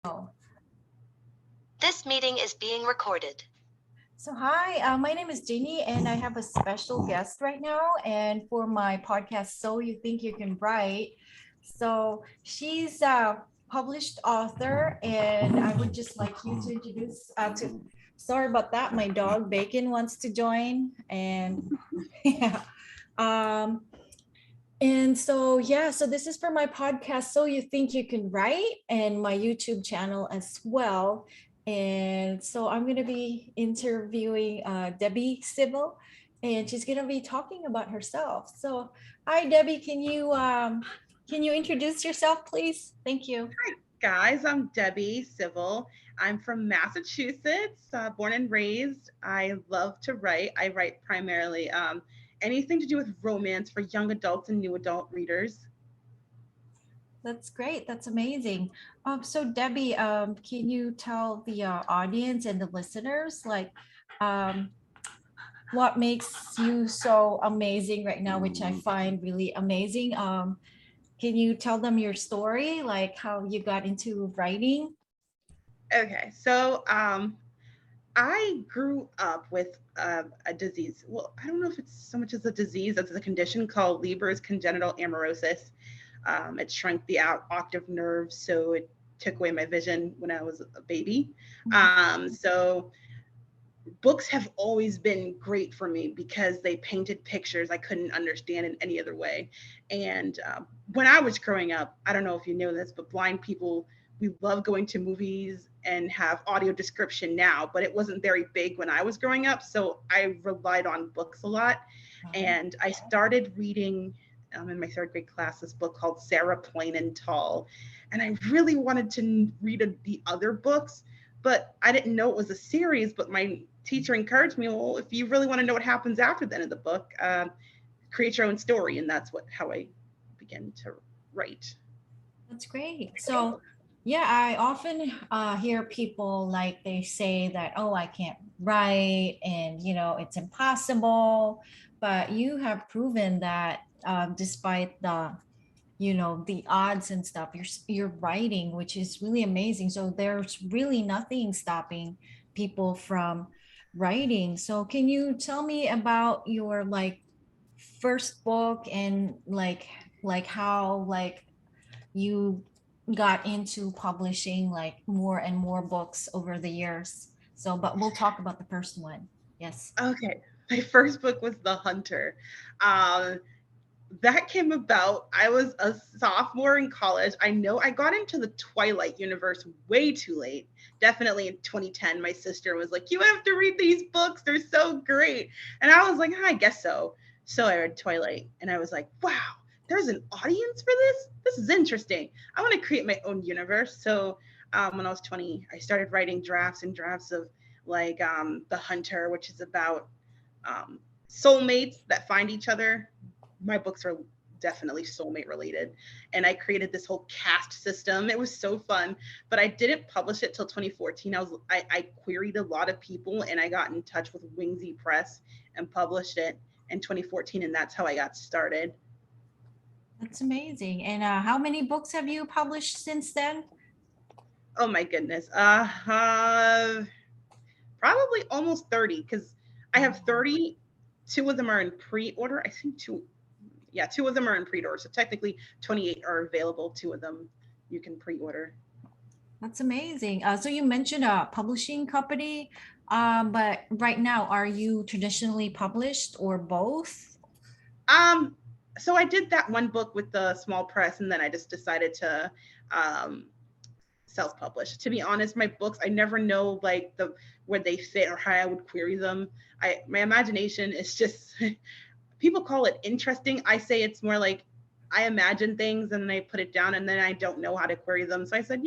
Oh, This meeting is being recorded. so hi, my name is Jeannie, and I have a special guest right now. And for my podcast, So You Think You Can Write. So she's a published author, and I would just like you to introduce. Sorry about that. My dog Bacon wants to join, and yeah. Um, and so yeah, so this is for my podcast, So You Think You Can Write, and my YouTube channel as well. And so I'm gonna be interviewing Debbie Civil, and she's gonna be talking about herself. So hi Debbie, can you introduce yourself, please? Thank you. Hi, guys. I'm Debbie Civil. I'm from Massachusetts, born and raised. I love to write. I write primarily anything to do with romance for young adults and new adult readers. That's great. That's amazing. So Debbie, can you tell the audience and the listeners um, what makes you so amazing right now, which I find really amazing. Can you tell them your story, like how you got into writing? Okay, so I grew up with a disease. Well, I don't know if it's so much as a disease as a condition called Leber's congenital amaurosis. It shrunk the octave nerve, so it took away my vision when I was a baby. So books have always been great for me because they painted pictures I couldn't understand in any other way. And when I was growing up, I don't know if you know this, but blind people, we love going to movies and have audio description now, but it wasn't very big when I was growing up. So I relied on books a lot. And I started reading in my third grade class this book called Sarah Plain and Tall. And I really wanted to read the other books, but I didn't know it was a series. But my teacher encouraged me, well, if you really want to know what happens after the end of the book, create your own story. And that's how I began to write. That's great. So, yeah, I often hear people like they say that, oh, I can't write and, it's impossible. But you have proven that despite the odds and stuff, you're writing, which is really amazing. So there's really nothing stopping people from writing. So can you tell me about your first book and how you got into publishing like more and more books over the years. So, but we'll talk about the first one. Yes. Okay. My first book was The Hunter. Um, that came about. I was a sophomore in college. I know I got into the Twilight universe way too late. Definitely in 2010, my sister was like, "You have to read these books. They're so great." And I was like, "I guess so." So I read Twilight and I was like, "Wow, there's an audience for this. This is interesting. I want to create my own universe." So when I was 20, I started writing drafts and drafts of The Hunter, which is about um, soulmates that find each other. My books are definitely soulmate related, and I created this whole caste system. It was so fun, but I didn't publish it till 2014. I queried a lot of people, and I got in touch with Wingsy Press and published it in 2014, and that's how I got started. That's amazing. And how many books have you published since then? Oh my goodness. Probably almost 30, because I have 30. Two of them are in pre-order. I think two, yeah, two of them are in pre-order. So technically 28 are available. Two of them you can pre-order. That's amazing. So you mentioned a publishing company, but right now, are you traditionally published or both? Um, so I did that one book with the small press, and then I just decided to um, self-publish. To be honest, my books, I never know like the where they fit or how I would query them. My imagination is just people call it interesting. I say it's more like I imagine things and then I put it down and then I don't know how to query them. So I said,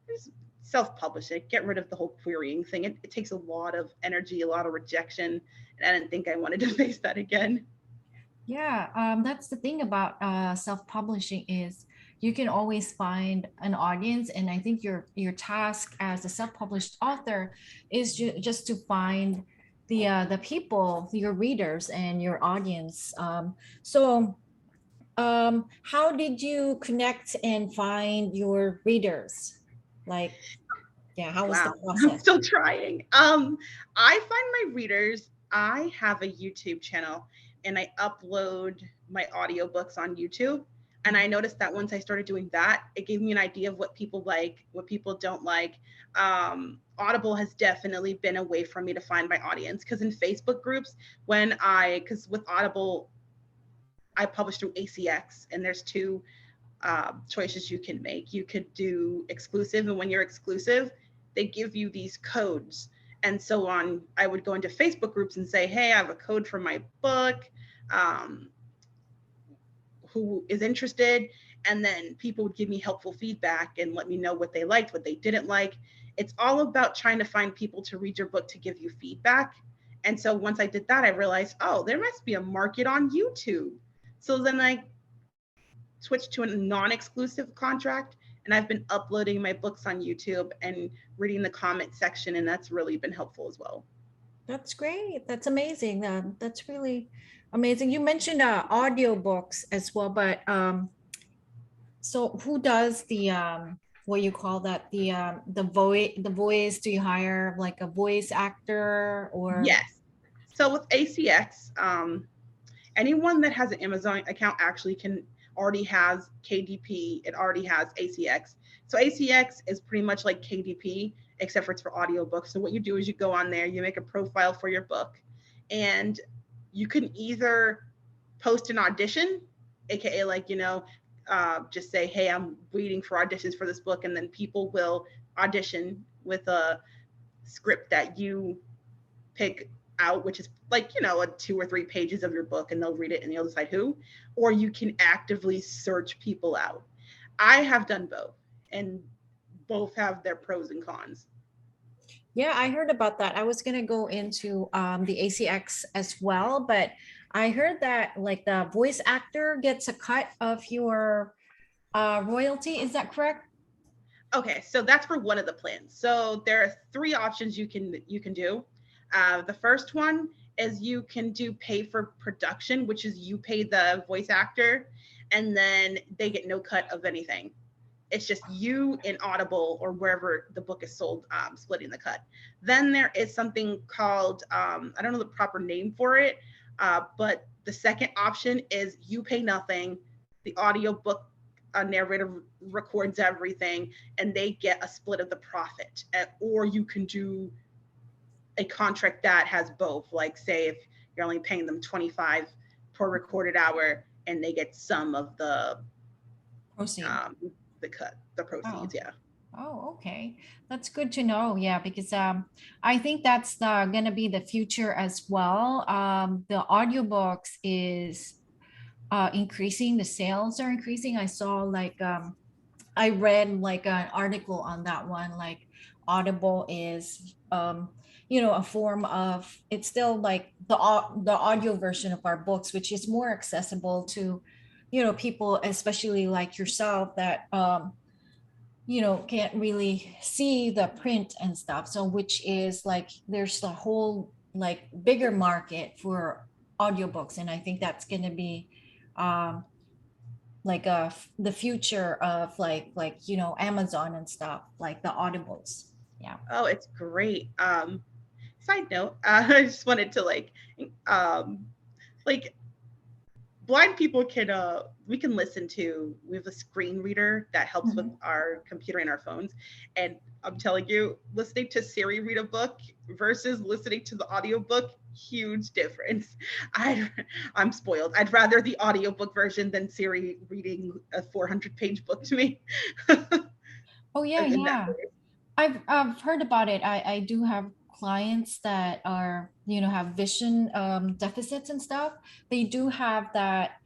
just self-publish it. Get rid of the whole querying thing. It takes a lot of energy, a lot of rejection, and I didn't think I wanted to face that again. Yeah, that's the thing about self-publishing is you can always find an audience, and I think your task as a self-published author is just to find the people, your readers, and your audience. How did you connect and find your readers? Like, yeah, how was the Wow, I'm process? still trying. I find my readers, I have a YouTube channel and I upload my audiobooks on YouTube. And I noticed that once I started doing that, it gave me an idea of what people like, what people don't like. Audible has definitely been a way for me to find my audience because in Facebook groups, because with Audible, I publish through ACX and there's two choices you can make. You could do exclusive, and when you're exclusive, they give you these codes. And so on, I would go into Facebook groups and say, hey, I have a code for my book. Who is interested? And then people would give me helpful feedback and let me know what they liked, what they didn't like. It's all about trying to find people to read your book to give you feedback. And so once I did that, I realized, oh, there must be a market on YouTube. So then I switched to a non-exclusive contract, and I've been uploading my books on YouTube and reading the comment section, and that's really been helpful as well. That's great. That's amazing. That's really amazing. You mentioned audiobooks as well, but so who does the what you call that, the voice? Do you hire like a voice actor or? Yes. So with ACX, anyone that has an Amazon account actually already has KDP. It already has ACX. So ACX is pretty much like KDP, except for it's for audiobooks. So what you do is you go on there, you make a profile for your book, and you can either post an audition, aka like, just say, hey, I'm waiting for auditions for this book, and then people will audition with a script that you pick out, which is like, a 2 or 3 pages of your book, and they'll read it and they'll decide who. Or you can actively search people out. I have done both, and both have their pros and cons. Yeah, I heard about that. I was gonna go into the ACX as well, but I heard that like the voice actor gets a cut of your royalty. Is that correct? Okay, so that's for one of the plans. So there are 3 options you can do. The first one is you can do pay for production, which is you pay the voice actor, and then they get no cut of anything. It's just you in Audible or wherever the book is sold, splitting the cut. Then there is something called, I don't know the proper name for it, but the second option is you pay nothing. The audiobook narrator records everything, and they get a split of the profit. Or you can do a contract that has both. Like, say, if you're only paying them $25 per recorded hour, and they get some of the Proceed. the proceeds. Yeah. Oh, okay. That's good to know. Yeah, because I think that's gonna be the future as well. The audiobooks is increasing, the sales are increasing. I saw like I read like an article on that one, like Audible is a form of, it's still like the audio version of our books, which is more accessible to people, especially like yourself, that can't really see the print and stuff. So which is like there's a whole like bigger market for audiobooks, and I think that's going to be um like the future of Amazon and stuff, like the audibles. Yeah. Oh, it's great. Side note, I just wanted to like blind people can we can listen to, we have a screen reader that helps with our computer and our phones, and I'm telling you, listening to Siri read a book versus listening to the audiobook, huge difference. I'm spoiled. I'd rather the audiobook version than Siri reading a 400-page book to me. Oh yeah, In that yeah. way. I've heard about it. I do have clients that are, have vision deficits and stuff. They do have that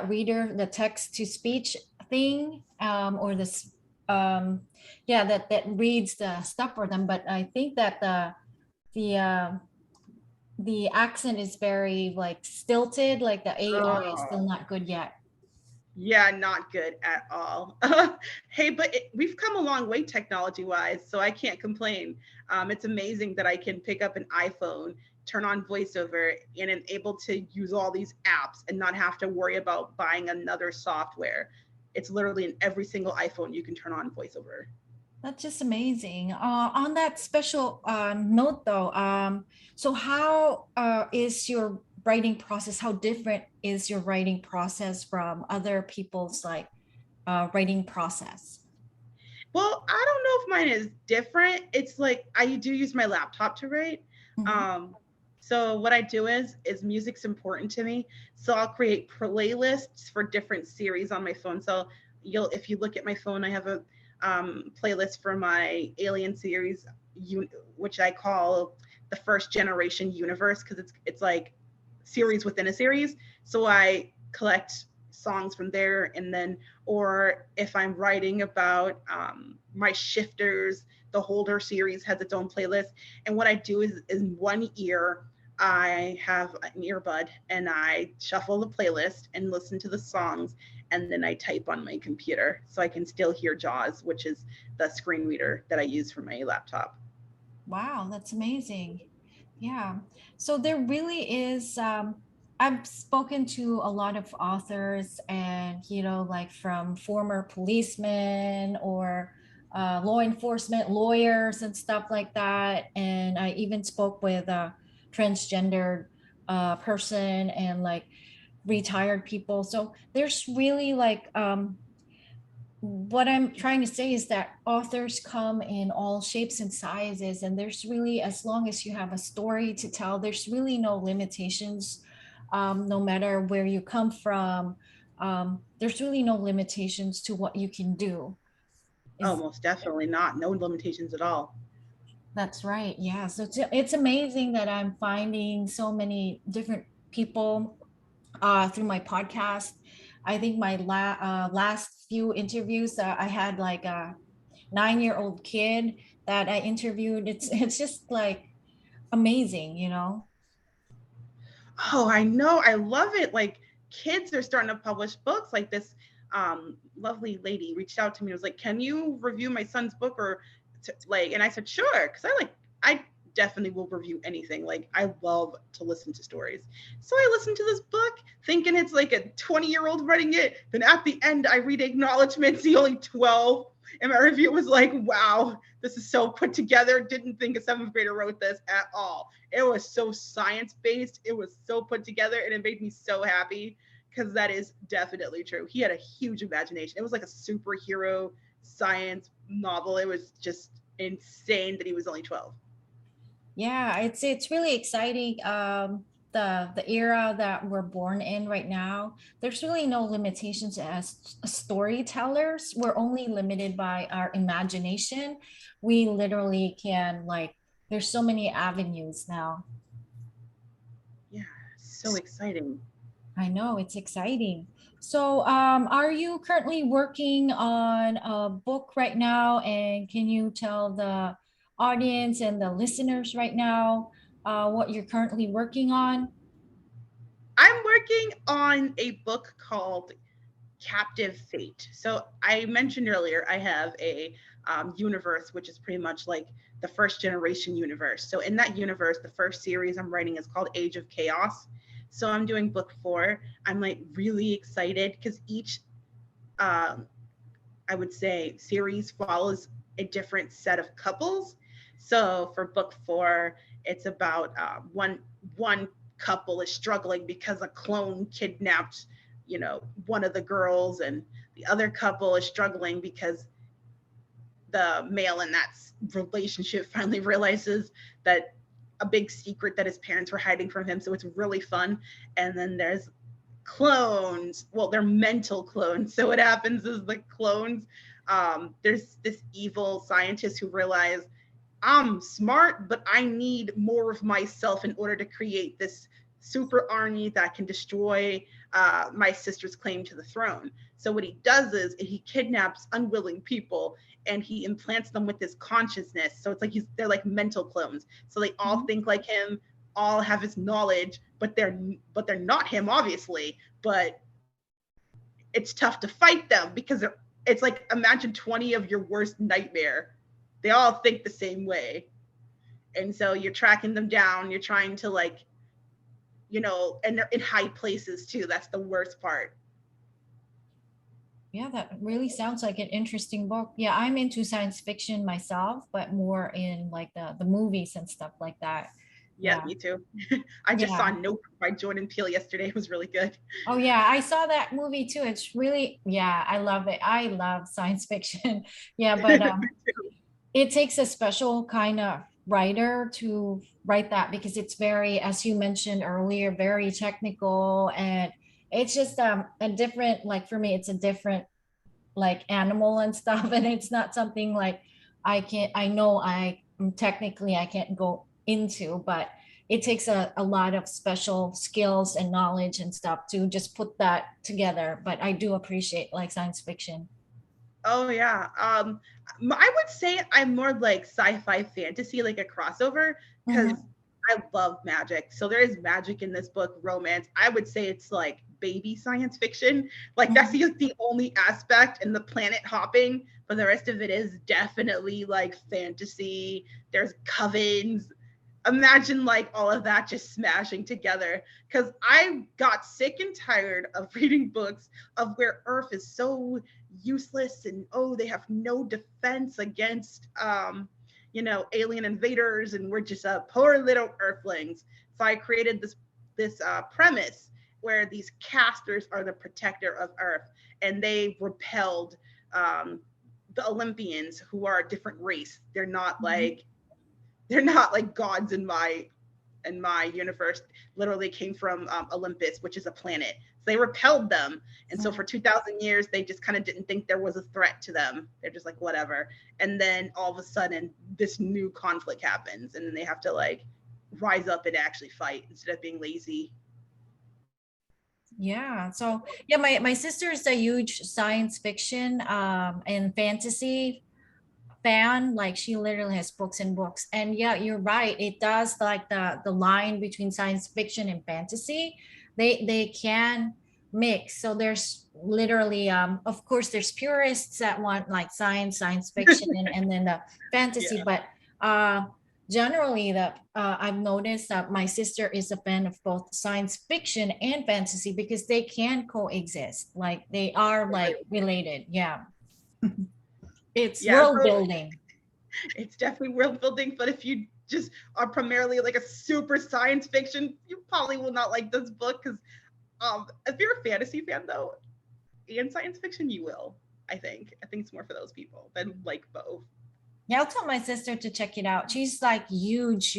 reader, the text to speech thing, or this yeah, that reads the stuff for them. But I think that the uh, the accent is very like stilted, like the AI is still Oh. not good yet. Yeah, not good at all. Hey, but we've come a long way technology-wise, so I can't complain. It's amazing that I can pick up an iPhone, turn on voiceover, and am able to use all these apps and not have to worry about buying another software. It's literally in every single iPhone you can turn on voiceover. That's just amazing. On that special note, though, so how is your writing process? How different is your writing process from other people's like writing process? Well, I don't know if mine is different. It's like I do use my laptop to write. Mhm. Um, so what I do is music's important to me. So I'll create playlists for different series on my phone. So if you look at my phone, I have a playlist for my Alien series, which I call the First Generation Universe because it's like series within a series. So I collect songs from there, and then, or if I'm writing about my shifters, the Holder series has its own playlist. And what I do is in one ear I have an earbud and I shuffle the playlist and listen to the songs, and then I type on my computer so I can still hear JAWS, which is the screen reader that I use for my laptop. Wow, that's amazing. Yeah. So there really is, I've spoken to a lot of authors and, like from former policemen or law enforcement lawyers and stuff like that. And I even spoke with a transgendered person and like retired people. So there's really like, what I'm trying to say is that authors come in all shapes and sizes, and there's really, as long as you have a story to tell, there's really no limitations, no matter where you come from. There's really no limitations to what you can do. Oh, Is most definitely not. No limitations at all. That's right. Yeah. So it's amazing that I'm finding so many different people through my podcast. I think my last few interviews, I had like a 9-year-old kid that I interviewed. It's just like amazing. Oh, I know. I love it. Like kids are starting to publish books. Like this lovely lady reached out to me and was like, "Can you review my son's book?" Or like, and I said, "Sure," because I definitely will review anything. Like I love to listen to stories. So I listened to this book thinking it's like a 20-year-old writing it. Then at the end, I read acknowledgments, the only 12. And my review was like, wow, this is so put together. Didn't think a seventh grader wrote this at all. It was so science based. It was so put together, and it made me so happy because that is definitely true. He had a huge imagination. It was like a superhero science novel. It was just insane that he was only 12. Yeah, it's really exciting. The era that we're born in right now, there's really no limitations as storytellers. We're only limited by our imagination. We literally can like, there's so many avenues now. Yeah, so exciting. I know it's exciting. So, are you currently working on a book right now? And can you tell the audience and the listeners right now what you're currently working on? I'm working on a book called Captive Fate. So I mentioned earlier, I have a universe, which is pretty much like the first generation universe. So in that universe, the first series I'm writing is called Age of Chaos. So I'm doing book 4. I'm like really excited because each, um, I would say, series follows a different set of couples. So for book 4, it's about one couple is struggling because a clone kidnapped, one of the girls, and the other couple is struggling because the male in that relationship finally realizes that a big secret that his parents were hiding from him. So it's really fun. And then there's clones. Well, they're mental clones. So what happens is the clones, there's this evil scientist who realized I'm smart, but I need more of myself in order to create this super army that can destroy my sister's claim to the throne. So what he does is he kidnaps unwilling people and he implants them with this consciousness. So it's like they're like mental clones. So they all Mhm. think like him, all have his knowledge, but they're not him, obviously. But it's tough to fight them because it's like imagine 20 of your worst nightmare. They all think the same way. And so you're tracking them down. You're trying to like, and they're in high places too. That's the worst part. Yeah, that really sounds like an interesting book. Yeah, I'm into science fiction myself, but more in like the movies and stuff like that. Yeah, Yeah. me too. I just saw Yeah. Nope by Jordan Peele yesterday. It was really good. Oh yeah, I saw that movie too. It's really, yeah, I love it. I love science fiction. Yeah, but it takes a special kind of writer to write that because it's very, as you mentioned earlier, very technical, and it's just a different, like for me, it's a different like animal and stuff, and it's not something like I know technically I can't go into, but it takes a lot of special skills and knowledge and stuff to just put that together. But I do appreciate like science fiction. Oh yeah. I would say I'm more like sci-fi fantasy, like a crossover, because Mhm. I love magic. So there is magic in this book, romance. I would say it's like baby science fiction. Like that's Mhm. the only aspect, and the planet hopping, but the rest of it is definitely like fantasy. There's covens. Imagine like all of that just smashing together, because I got sick and tired of reading books of where Earth is so useless, and oh, they have no defense against alien invaders, and we're just poor little earthlings. So I created this premise where these casters are the protector of Earth, and they repelled um, the Olympians, who are a different race. Mhm. They're not like gods in my universe. Literally came from Olympus, which is a planet. So they repelled them, and so for 2,000 years they just kind of didn't think there was a threat to them. They're just like whatever. And then all of a sudden this new conflict happens, and then they have to like rise up and actually fight instead of being lazy. Yeah. So yeah, my sister is a huge science fiction and fantasy fan. Like she literally has books and books. And yeah, you're right, it does, like the line between science fiction and fantasy, they can mix. So there's literally of course there's purists that want like science fiction, and then the fantasy. Yeah. But uh generally that I've noticed that my sister is a fan of both science fiction and fantasy because they can coexist, like they are like related. Yeah. It's Yeah, world so building. it's definitely world building, but if you just are primarily like a super science fiction, you probably will not like this book, because if you're a fantasy fan though, and science fiction, you will. I think it's more for those people than like both. Yeah, I'll tell my sister to check it out. She's like huge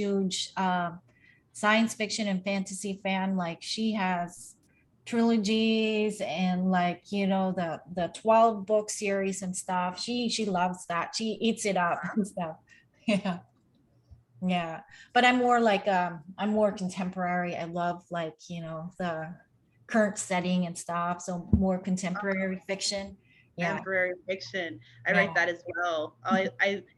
science fiction and fantasy fan. Like she has trilogies and like the 12 book series and stuff. She loves that. She eats it up and stuff. Yeah. Yeah. But I'm more like I'm more contemporary. I love like, the current setting and stuff. So more contemporary fiction. Yeah. Contemporary fiction, I Yeah. write that as well.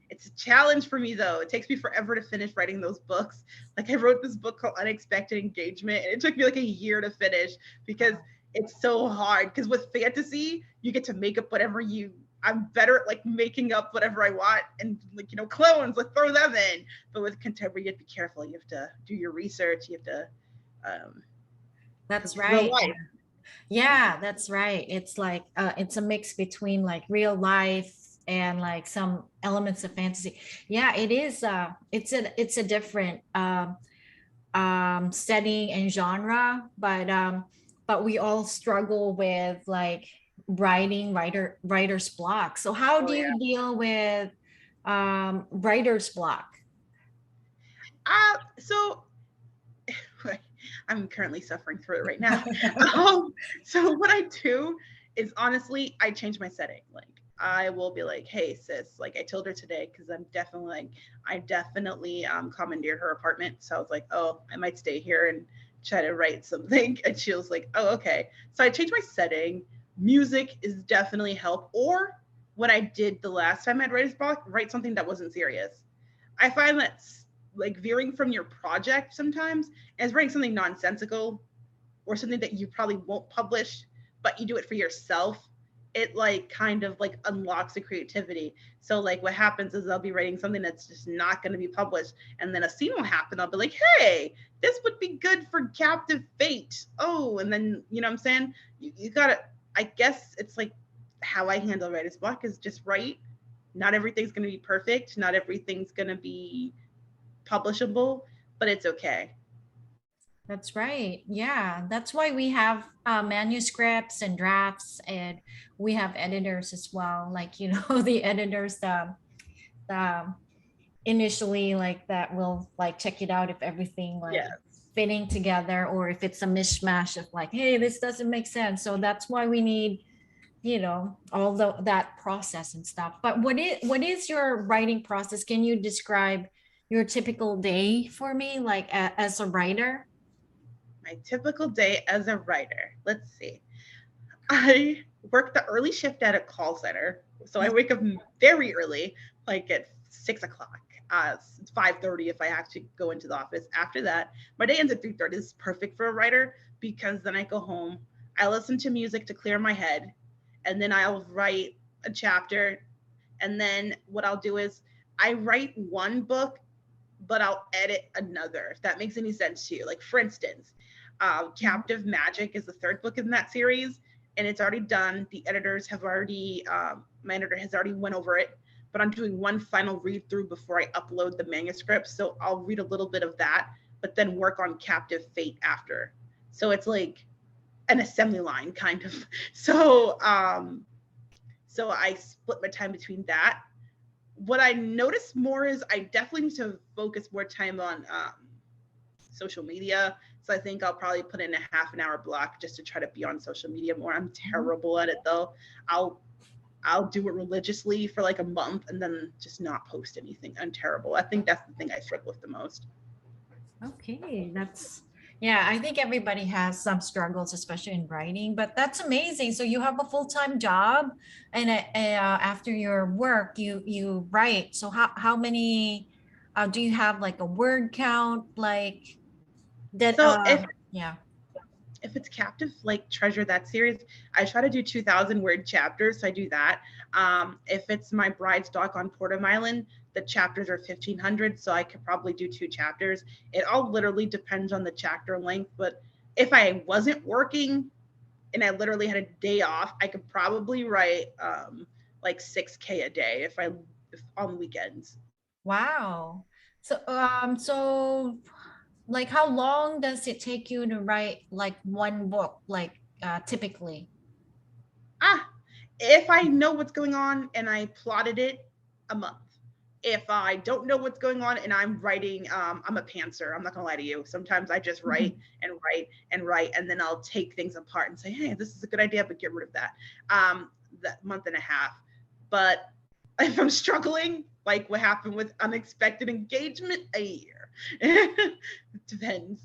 It's a challenge for me though. It takes me forever to finish writing those books. Like I wrote this book called Unexpected Engagement, and it took me like a year to finish because it's so hard. Because with fantasy, you get to make up whatever you. I'm better at like making up whatever I want, and like clones, like throw them in. But with contemporary, you have to be careful. You have to do your research. You have to, because That's it's real right. life. Yeah, that's right. It's like it's a mix between like real life and like some elements of fantasy. Yeah, it is it's a different setting and genre, but we all struggle with like writer's block. So how Oh do yeah. you deal with writer's block? So I'm currently suffering through it right now. So what I do is honestly, I change my setting. Like I will be like, hey sis, like I told her today, because I definitely commandeered her apartment. So I was like, oh, I might stay here and try to write something. And she was like, oh, okay. So I changed my setting. Music is definitely help. Or what I did the last time I'd write something that wasn't serious. I find that like veering from your project sometimes as writing something nonsensical or something that you probably won't publish, but you do it for yourself, it like kind of like unlocks the creativity. So like what happens is I'll be writing something that's just not going to be published, and then a scene will happen. I'll be like, hey, this would be good for captive fate. Oh, and then you know what I'm saying? You gotta, I guess it's like how I handle writer's block is just write. Not everything's going to be perfect. Not everything's going to be publishable, but it's okay. That's right. Yeah, that's why we have manuscripts and drafts, and we have editors as well. Like, the editors, the initially like that will like check it out if everything like Yes. fitting together, or if it's a mishmash of like, hey, this doesn't make sense. So that's why we need, all that process and stuff. But what is your writing process? Can you describe your typical day for me, like as a writer? My typical day as a writer. Let's see. I work the early shift at a call center. So I wake up very early, like at 6 o'clock. It's 5:30 if I have to go into the office. After that, my day ends at 3:30. This is perfect for a writer because then I go home. I listen to music to clear my head, and then I'll write a chapter. And then what I'll do is I write one book, but I'll edit another, if that makes any sense to you. Like, for instance, Captive Magic is the third book in that series, and it's already done. The editors have already, my editor has already went over it, but I'm doing one final read through before I upload the manuscript. So I'll read a little bit of that, but then work on Captive Fate after. So it's like an assembly line kind of. So I split my time between that. What I notice more is I definitely need to focus more time on social media. So I think I'll probably put in a half an hour block just to try to be on social media more. I'm terrible at it though. I'll do it religiously for like a month and then just not post anything. I'm terrible. I think that's the thing I struggle with the most. Okay, yeah, I think everybody has some struggles, especially in writing, but that's amazing. So you have a full-time job, and after your work, you write. So how many do you have, like a word count, like that? So Yeah. if it's Captive, like Treasure, that series, I try to do 2,000 word chapters. So I do that. If it's My Bride's Dock on Portum Island, the chapters are 1,500. So I could probably do 2 chapters. It all literally depends on the chapter length. But if I wasn't working and I literally had a day off, I could probably write like 6K a day if on weekends. Wow. So like how long does it take you to write like one book, like typically? If I know what's going on and I plotted it, a month. If I don't know what's going on and I'm writing, I'm a pantser. I'm not gonna lie to you. Sometimes I just write and write and write, and then I'll take things apart and say, hey, this is a good idea, but get rid of that. That month and a half. But if I'm struggling, like what happened with Unexpected Engagement, a year. It depends.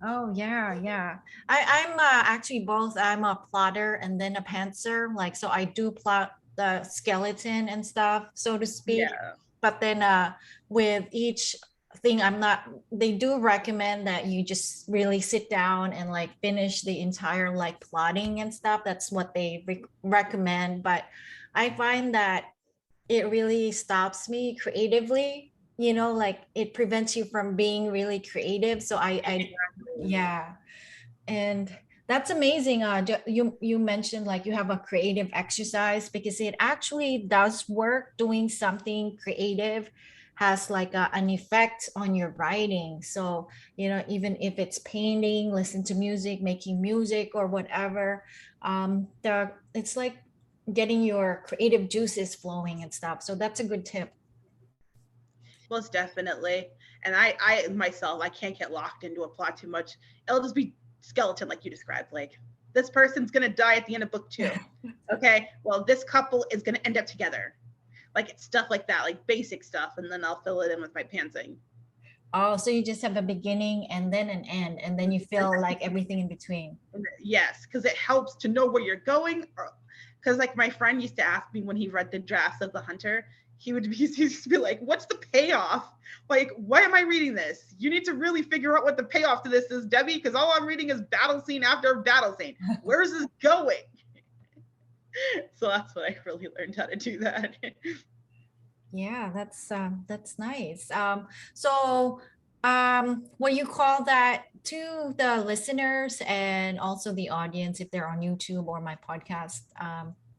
Oh yeah. I'm actually both. I'm a plotter and then a pantser. Like, so I do plot the skeleton and stuff, so to speak. Yeah. But then with each thing, they do recommend that you just really sit down and like finish the entire like plotting and stuff. That's what they recommend. But I find that it really stops me creatively, like it prevents you from being really creative. So yeah. And that's amazing. You mentioned like you have a creative exercise, because it actually does work. Doing something creative has like an effect on your writing. So, even if it's painting, listen to music, making music or whatever, it's like getting your creative juices flowing and stuff. So that's a good tip. Most definitely. And I myself, I can't get locked into a plot too much. It'll just be skeleton, like you described. Like, this person's gonna die at the end of book 2. Okay, well, this couple is gonna end up together. Like, it's stuff like that, like basic stuff, and then I'll fill it in with my pantsing. Oh, so you just have a beginning and then an end, and then you fill like everything in between. Yes, because it helps to know where you're going. Because like my friend used to ask me when he read the drafts of The Hunter, he used to be like, what's the payoff? Like, why am I reading this? You need to really figure out what the payoff to this is, Debbie, because all I'm reading is battle scene after battle scene. Where's this going? So that's what I really learned how to do that. Yeah, that's nice. So what you call that to the listeners and also the audience, if they're on YouTube or my podcast,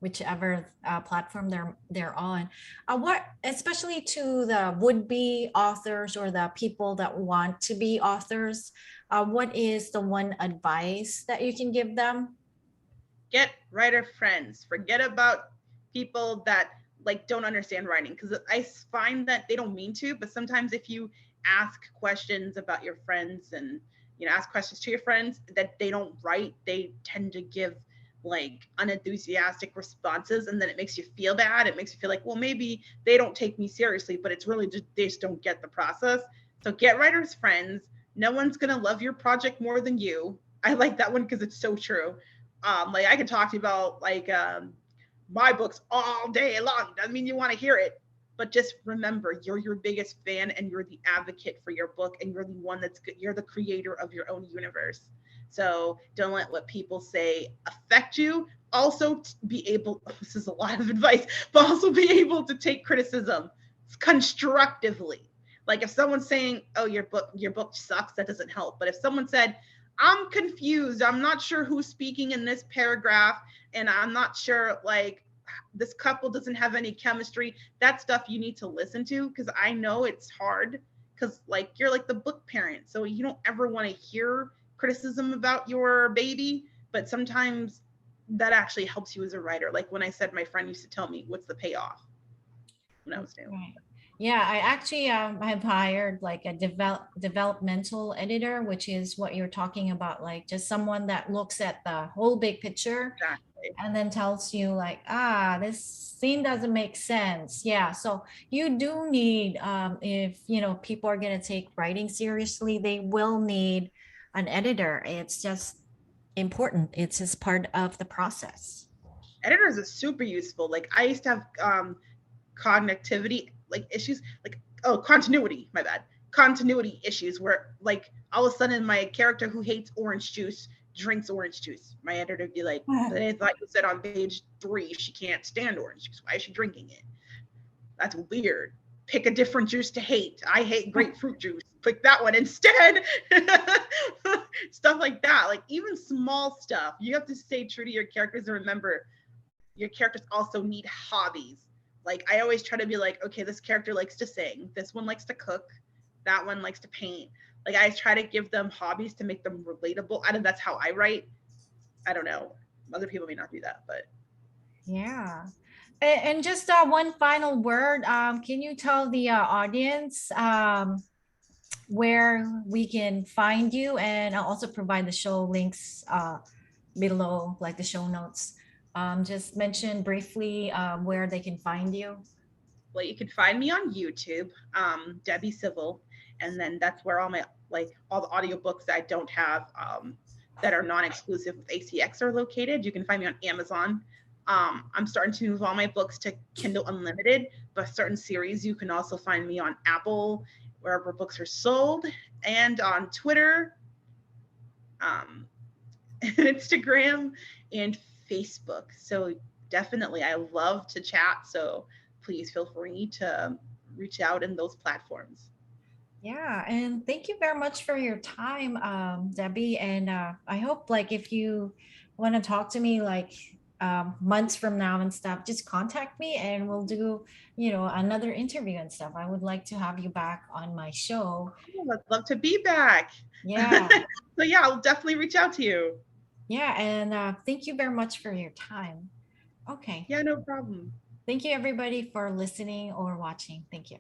whichever platform they're on. What, especially to the would-be authors or the people that want to be authors, what is the one advice that you can give them? Get writer friends. Forget about people that like don't understand writing, because I find that they don't mean to, but sometimes if you ask questions about your friends and ask questions to your friends that they don't write, they tend to give like unenthusiastic responses, and then it makes you feel bad. It makes you feel like, well, maybe they don't take me seriously, but it's really just they just don't get the process. So get writers friends. No one's gonna love your project more than you. I like that one because it's so true. Like I can talk to you about like my books all day long. Doesn't mean you want to hear it, but just remember, you're your biggest fan and you're the advocate for your book, and you're the one you're the creator of your own universe. So don't let what people say affect you. Also be able, this is a lot of advice, but also be able to take criticism constructively. Like if someone's saying, oh, your book sucks, that doesn't help. But if someone said, I'm confused, I'm not sure who's speaking in this paragraph, and I'm not sure, like, this couple doesn't have any chemistry, that stuff you need to listen to, because I know it's hard, because like you're like the book parent, so you don't ever want to hear criticism about your baby, but sometimes that actually helps you as a writer. Like when I said, my friend used to tell me, what's the payoff, when I was doing. Right. Yeah, I actually have hired like a developmental editor, which is what you're talking about, like just someone that looks at the whole big picture. Exactly. And then tells you like, this scene doesn't make sense. Yeah, so you do need, if people are going to take writing seriously, they will need an editor. It's just important. It's just part of the process. Editors are super useful. Like I used to have cognitivity like issues, like continuity, my bad, continuity issues, where like all of a sudden my character who hates orange juice drinks orange juice. My editor would be like, but I thought you said on page 3 she can't stand orange juice. Why is she drinking it? That's weird. Pick a different juice to hate. I hate grapefruit juice. Pick that one instead. Stuff like that. Like even small stuff. You have to stay true to your characters and remember your characters also need hobbies. Like I always try to be like, okay, this character likes to sing. This one likes to cook. That one likes to paint. Like I try to give them hobbies to make them relatable. I know that's how I write. I don't know. Other people may not do that, but Yeah. And just one final word. Can you tell the audience where we can find you, and I'll also provide the show links below, like the show notes. Just mention briefly where they can find you. well, you can find me on YouTube, Debbie Civil, and then that's where all the audiobooks that I don't have that are non-exclusive with ACX are located. You can find me on Amazon. I'm starting to move all my books to Kindle Unlimited, but certain series you can also find me on Apple, wherever books are sold, and on Twitter, Instagram, and Facebook. So definitely, I love to chat. So please feel free to reach out in those platforms. Yeah, and thank you very much for your time, Debbie. And I hope, like, if you want to talk to me, like, months from now and stuff, just contact me and we'll do, another interview and stuff. I would like to have you back on my show. I'd love to be back. Yeah. So yeah, I'll definitely reach out to you. Yeah, and thank you very much for your time. Okay. Yeah, no problem. Thank you, everybody, for listening or watching. Thank you.